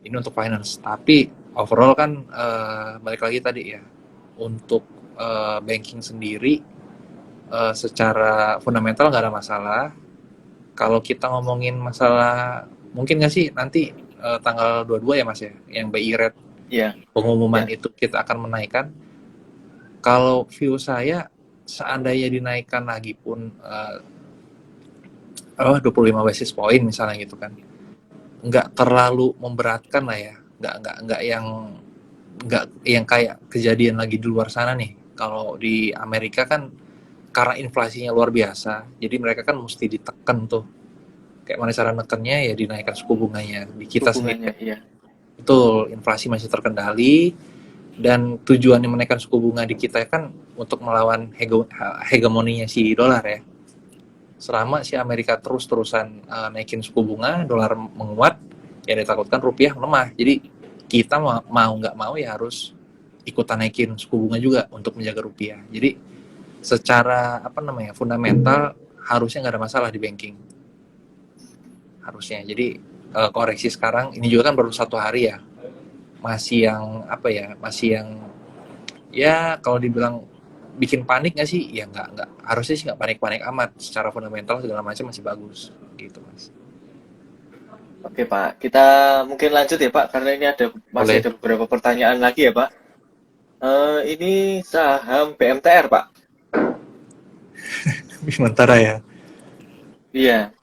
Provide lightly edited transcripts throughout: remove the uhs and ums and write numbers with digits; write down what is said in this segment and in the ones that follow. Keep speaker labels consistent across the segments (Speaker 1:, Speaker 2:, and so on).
Speaker 1: Ini untuk finance. Tapi overall kan balik lagi tadi ya, untuk banking sendiri secara fundamental nggak ada masalah. Kalau kita ngomongin masalah, mungkin nggak sih nanti tanggal 22 ya Mas ya, yang BI rate
Speaker 2: Iya,
Speaker 1: pengumuman
Speaker 2: iya.
Speaker 1: itu kita akan menaikkan. Kalau view saya, seandainya dinaikkan lagi pun 25 basis point misalnya gitu kan, nggak terlalu memberatkan lah ya, nggak yang kayak kejadian lagi di luar sana nih. Kalau di Amerika kan karena inflasinya luar biasa, jadi mereka kan mesti ditekan tuh. Kayak mana cara nekennya ya dinaikkan suku bunganya. Di kita sendiri
Speaker 2: Hubungannya, iya.
Speaker 1: betul inflasi masih terkendali, dan tujuannya menaikkan suku bunga di kita kan untuk melawan hegemoninya si dolar ya. Selama si Amerika terus-terusan naikin suku bunga, dolar menguat, ya ditakutkan rupiah melemah. Jadi kita mau nggak mau ya harus ikutan naikin suku bunga juga untuk menjaga rupiah. Jadi secara apa namanya fundamental harusnya nggak ada masalah di banking, harusnya. Jadi koreksi sekarang ini juga kan baru 1 hari ya, masih yang apa ya, masih yang ya kalau dibilang bikin panik nggak sih, ya nggak, harusnya sih nggak panik-panik amat. Secara fundamental segala macam masih bagus gitu Mas.
Speaker 2: Oke, Pak. Kita mungkin lanjut ya, Pak, karena ini masih
Speaker 1: Boleh.
Speaker 2: ada beberapa pertanyaan lagi ya, Pak. Ini saham BMTR, Pak.
Speaker 1: Bimantara ya.
Speaker 2: Iya.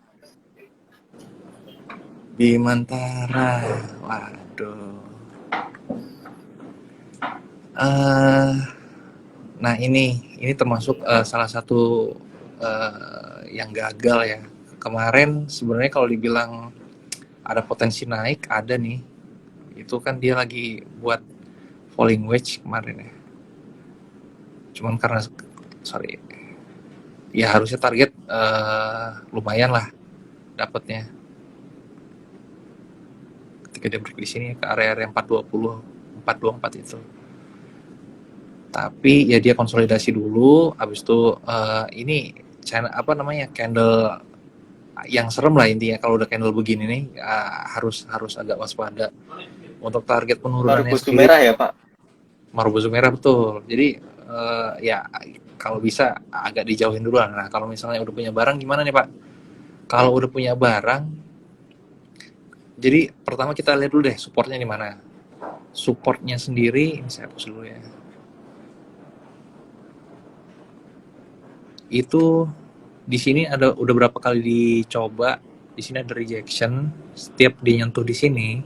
Speaker 1: Bimantara, waduh. eh nah ini termasuk salah satu yang gagal ya. Kemarin sebenarnya kalau dibilang ada potensi naik, ada nih. Itu kan dia lagi buat falling wedge kemarin ya. Cuman karena sorry, ya harusnya target lumayan lah dapatnya ketika dia break di sini ke area-area 420, 424 itu. Tapi ya dia konsolidasi dulu, habis itu ini channel apa namanya, candle yang serem lah intinya. Kalau udah candle begini nih harus harus agak waspada. Untuk target penurunannya
Speaker 2: Marubozu
Speaker 1: sendiri
Speaker 2: merah ya, Pak.
Speaker 1: Marubozu merah betul. Jadi ya kalau bisa agak dijauhin dulu lah. Nah kalau misalnya udah punya barang gimana nih Pak? Kalau udah punya barang, jadi pertama kita lihat dulu deh supportnya di mana. Supportnya sendiri, ini saya hapus dulu ya. Itu di sini ada udah berapa kali dicoba. Di sini ada rejection. Setiap dia nyentuh di sini,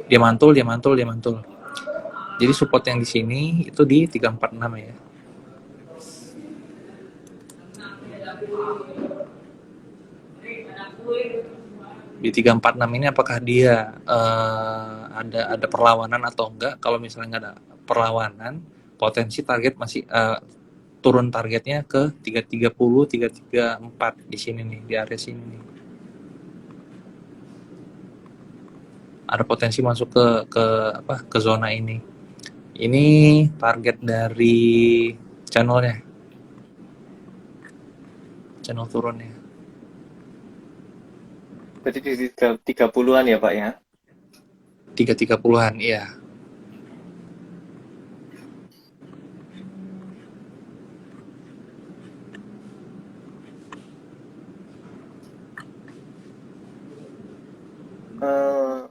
Speaker 1: dia mantul, dia mantul, dia mantul. Jadi support yang di sini itu di 346 ya. Di 346 ini apakah dia ada perlawanan atau enggak? Kalau misalnya nggak ada perlawanan, potensi target masih turun targetnya ke 330, 334 di sini nih, di area sini nih. Ada potensi masuk ke zona ini. Ini target dari channelnya, channel turunnya.
Speaker 2: Berarti di 30-an ya, Pak ya.
Speaker 1: 330-an, iya.
Speaker 2: Eh,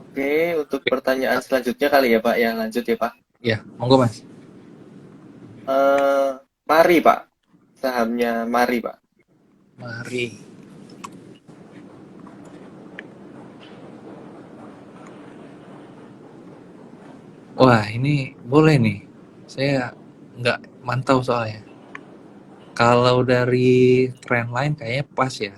Speaker 2: oke, untuk
Speaker 1: Oke.
Speaker 2: pertanyaan selanjutnya kali ya, Pak. Ya, lanjut ya, Pak.
Speaker 1: Ya, monggo Mas.
Speaker 2: Eh, Mari, Pak. Sahamnya Mari, Pak.
Speaker 1: Mari. Wah, ini boleh nih. Saya nggak mantau soalnya. Kalau dari trend line kayaknya pas ya.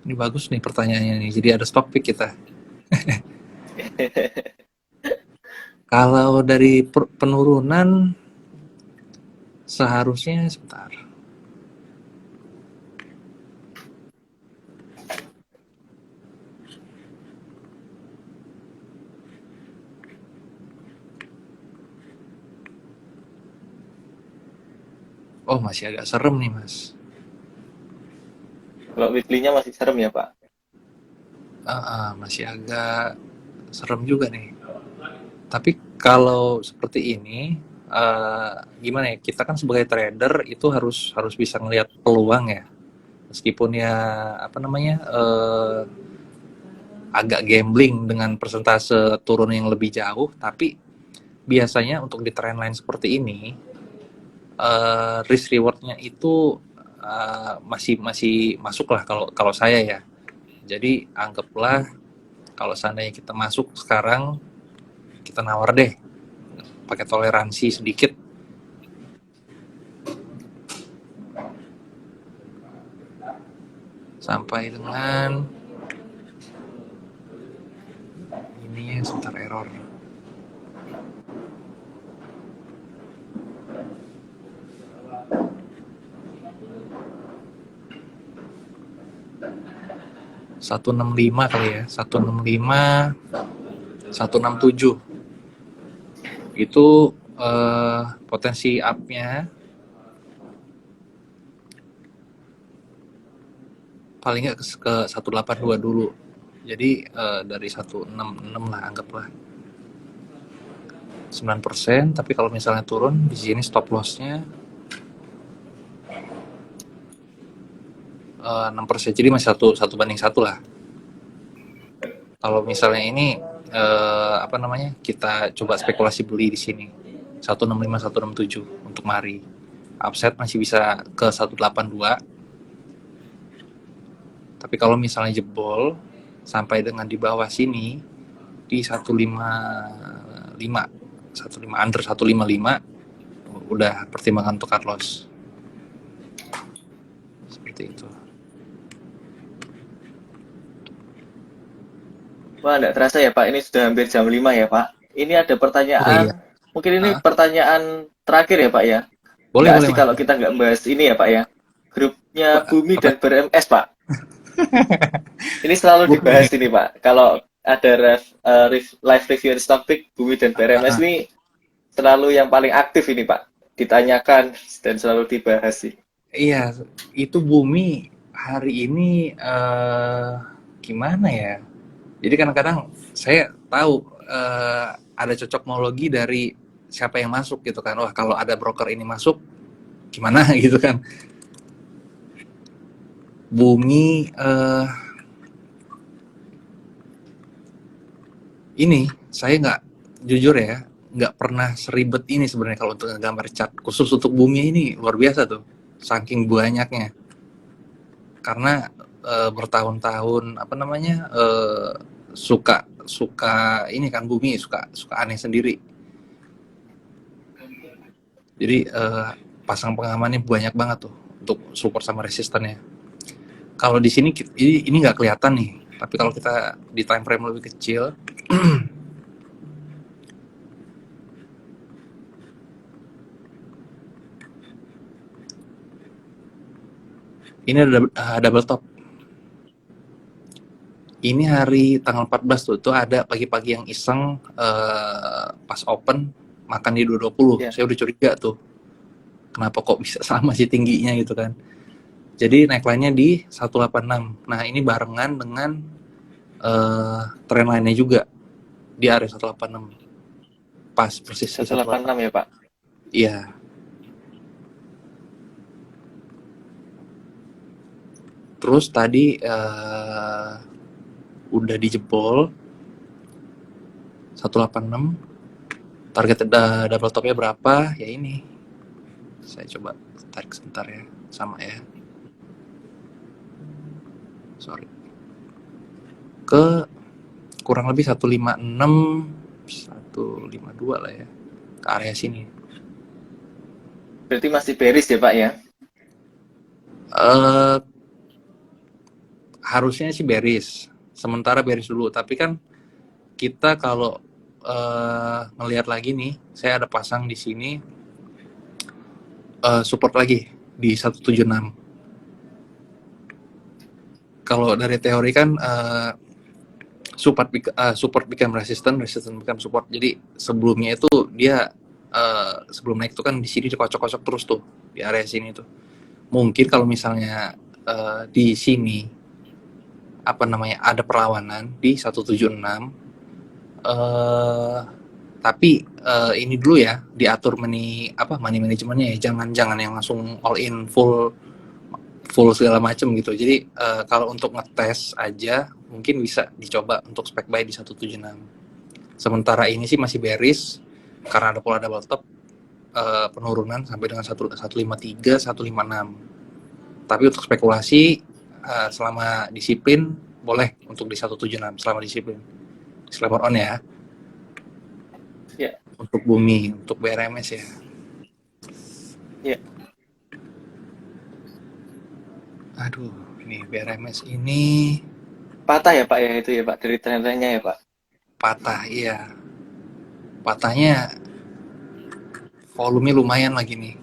Speaker 1: Ini bagus nih pertanyaannya nih. Jadi ada stock pick kita. Kalau dari penurunan seharusnya sebentar. Oh, masih agak serem nih, Mas.
Speaker 2: Kalau weekly-nya masih serem ya, Pak?
Speaker 1: Masih agak serem juga nih. Tapi kalau seperti ini, gimana ya? Kita kan sebagai trader itu harus harus bisa ngelihat peluang ya. Meskipun ya apa namanya agak gambling dengan persentase turun yang lebih jauh, tapi biasanya untuk di trendline seperti ini risk rewardnya itu masih masih masuk lah kalau kalau saya ya. Jadi anggaplah kalau seandainya kita masuk sekarang, kita nawar deh pakai toleransi sedikit sampai dengan ini sebentar error. Satu enam lima kali ya, 165, 167 itu potensi up-nya paling nggak ke 182 dulu. Jadi dari 166 lah anggaplah 9%, tapi kalau misalnya turun di sini stop loss-nya 6%, jadi masih satu banding satu lah. Kalau misalnya ini apa namanya, kita coba spekulasi beli di sini 165 167 untuk mari. Upset masih bisa ke 182. Tapi kalau misalnya jebol sampai dengan di bawah sini di 155 under 155 udah pertimbangan untuk cut loss. Seperti itu.
Speaker 2: Wah, nggak terasa ya, Pak. Ini sudah hampir jam 5 ya, Pak. Ini ada
Speaker 1: Oh iya.
Speaker 2: pertanyaan. Mungkin ini
Speaker 1: Hah?
Speaker 2: pertanyaan terakhir ya, Pak ya.
Speaker 1: Boleh
Speaker 2: Nggak
Speaker 1: boleh
Speaker 2: asik
Speaker 1: Mas.
Speaker 2: kalau kita nggak membahas ini ya, Pak ya. Grupnya Bumi
Speaker 1: Apa?
Speaker 2: dan BRMS, Pak. Ini selalu
Speaker 1: Bumi.
Speaker 2: dibahas ini, Pak. Kalau ada live review stock pick, Bumi dan BRMS ini selalu yang paling aktif ini, Pak. Ditanyakan dan selalu dibahas sih.
Speaker 1: Iya, itu Bumi hari ini gimana ya? Jadi kadang-kadang saya tahu ada cocokmologi dari siapa yang masuk gitu kan. Wah, kalau ada broker ini masuk gimana gitu kan. Bumi ini saya nggak, jujur ya, nggak pernah seribet ini sebenarnya kalau untuk gambar chart. Khusus untuk Bumi ini luar biasa tuh. Saking banyaknya. Karena bertahun-tahun apa namanya suka suka ini kan Bumi suka suka aneh sendiri. Jadi pasang pengamannya banyak banget tuh untuk support sama resistannya. Kalau di sini ini nggak kelihatan nih, tapi kalau kita di time frame lebih kecil, ini ada double top. Ini hari tanggal 14 tuh ada pagi-pagi yang iseng pas open makan di 220.
Speaker 2: Ya.
Speaker 1: Saya udah curiga tuh. Kenapa kok bisa sama sih tingginya gitu kan. Jadi naik line-nya di 186. Nah, ini barengan dengan trend line-nya juga di area 186. Pas persis di
Speaker 2: 186
Speaker 1: 186.
Speaker 2: ya, Pak.
Speaker 1: Iya. Terus tadi udah dijebol 186. Target double topnya berapa? Ya ini. Saya coba tarik sebentar ya. Sama ya. Sorry. Ke kurang lebih 156 152 lah ya. Ke area sini.
Speaker 2: Berarti masih bearish ya, Pak ya?
Speaker 1: Harusnya sih bearish. Sementara bearish dulu. Tapi kan kita kalau ngelihat lagi nih, saya ada pasang di sini support lagi di 176. Kalau dari teori kan support become resistance become support. Jadi sebelumnya itu dia sebelum naik itu kan di sini dikocok-kocok terus tuh di area sini tuh. Mungkin kalau misalnya di sini apa namanya ada perlawanan di 176, tapi ini dulu ya diatur money manajemennya ya, jangan yang langsung all in full segala macam gitu. Jadi kalau untuk ngetes aja mungkin bisa dicoba untuk spec buy di 176. Sementara ini sih masih bearish karena ada pola double top, penurunan sampai dengan 153, 156. Tapi untuk spekulasi selama disiplin boleh untuk di 176 selama disiplin. Disclaimer on ya.
Speaker 2: Ya.
Speaker 1: Untuk bumi, untuk BRMS ya.
Speaker 2: Ya.
Speaker 1: Aduh, ini BRMS ini
Speaker 2: Patah ya Pak ya itu ya Pak dari tren-trennya ya Pak.
Speaker 1: patah, iya. Patahnya volume lumayan lagi nih.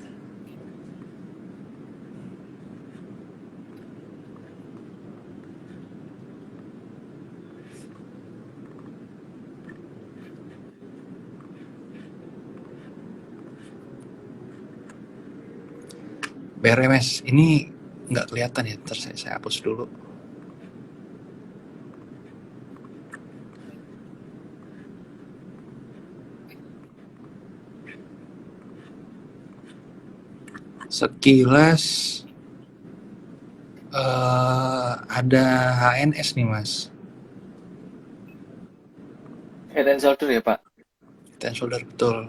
Speaker 1: BRMS ini nggak kelihatan ya, ntar saya hapus dulu. Sekilas ada HNS nih mas,
Speaker 2: Head and shoulder ya Pak.
Speaker 1: head and shoulder betul.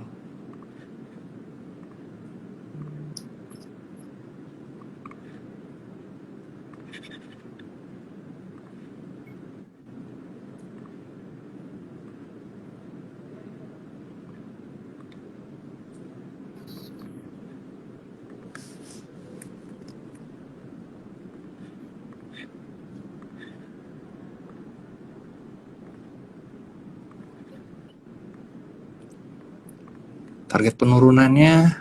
Speaker 1: Target penurunannya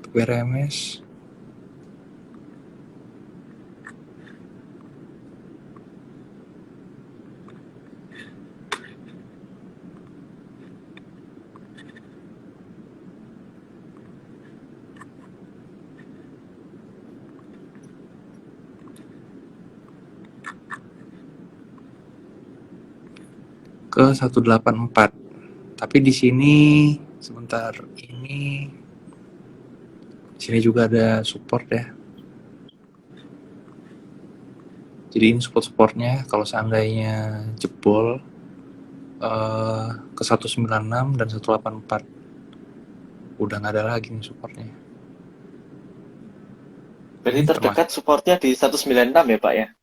Speaker 1: BRMS ke 184. Tapi di sini sebentar ini di sini juga ada support ya. Jadi ini supportnya kalau seandainya jebol ke 196 dan 184 udah nggak ada lagi nih supportnya.
Speaker 2: Berarti
Speaker 1: Ini
Speaker 2: terdekat supportnya di 196 ya Pak ya.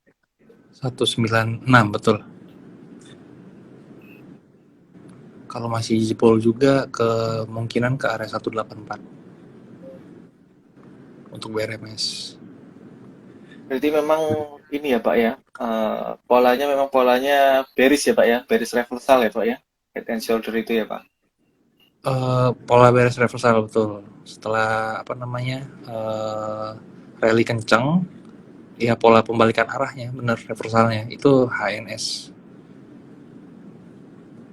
Speaker 1: 196 betul. Kalau masih jebol juga kemungkinan ke area 184 untuk BRMS.
Speaker 2: Berarti memang ini ya Pak ya. Polanya memang polanya bearish ya Pak ya, bearish reversal ya Pak ya. Head and shoulder itu ya Pak.
Speaker 1: Pola bearish reversal betul. Setelah apa namanya rally kencang, ya pola pembalikan arahnya benar reversalnya itu HNS.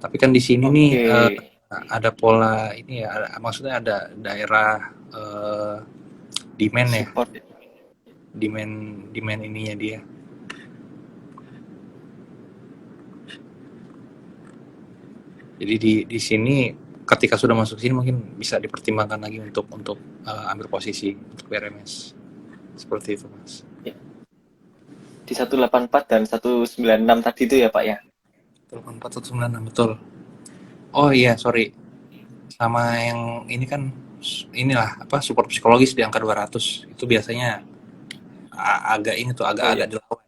Speaker 1: Tapi kan di sini nih ada pola ini ya, maksudnya ada daerah demand ya,
Speaker 2: support.
Speaker 1: demand ininya dia. Jadi di sini ketika sudah masuk sini mungkin bisa dipertimbangkan lagi untuk ambil posisi untuk BRMS seperti itu mas.
Speaker 2: Ya. Di 184 dan 196 tadi itu ya Pak ya.
Speaker 1: 184 196 betul. Oh iya sorry, sama yang ini kan inilah apa support psikologis di angka 200 itu biasanya agak ini tuh agak dilawan.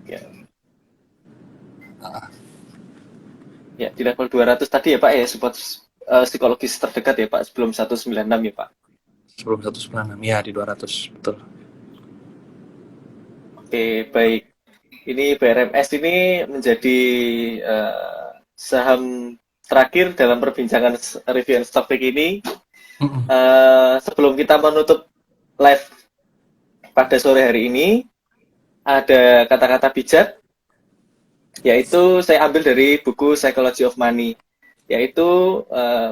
Speaker 2: Ya. Ya, di level 200 tadi ya Pak ya, support psikologis terdekat ya Pak, sebelum 196 ya Pak.
Speaker 1: Sebelum 196 ya di 200 betul.
Speaker 2: Oke, baik. Ini BRMS ini menjadi saham terakhir dalam perbincangan review and stock pick ini. Sebelum kita menutup live pada sore hari ini, ada kata-kata bijak, yaitu saya ambil dari buku Psychology of Money, yaitu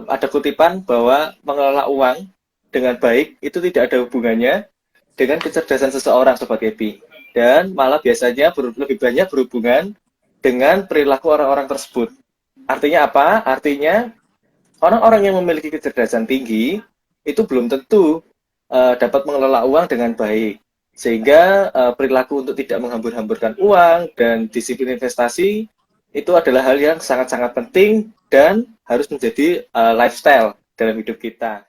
Speaker 2: ada kutipan bahwa mengelola uang dengan baik itu tidak ada hubungannya dengan kecerdasan seseorang, Sobat Happy. Dan malah biasanya lebih banyak berhubungan dengan perilaku orang-orang tersebut. Artinya apa? Artinya orang-orang yang memiliki kecerdasan tinggi itu belum tentu dapat mengelola uang dengan baik. Sehingga perilaku untuk tidak menghambur-hamburkan uang dan disiplin investasi itu adalah hal yang sangat-sangat penting dan harus menjadi lifestyle dalam hidup kita.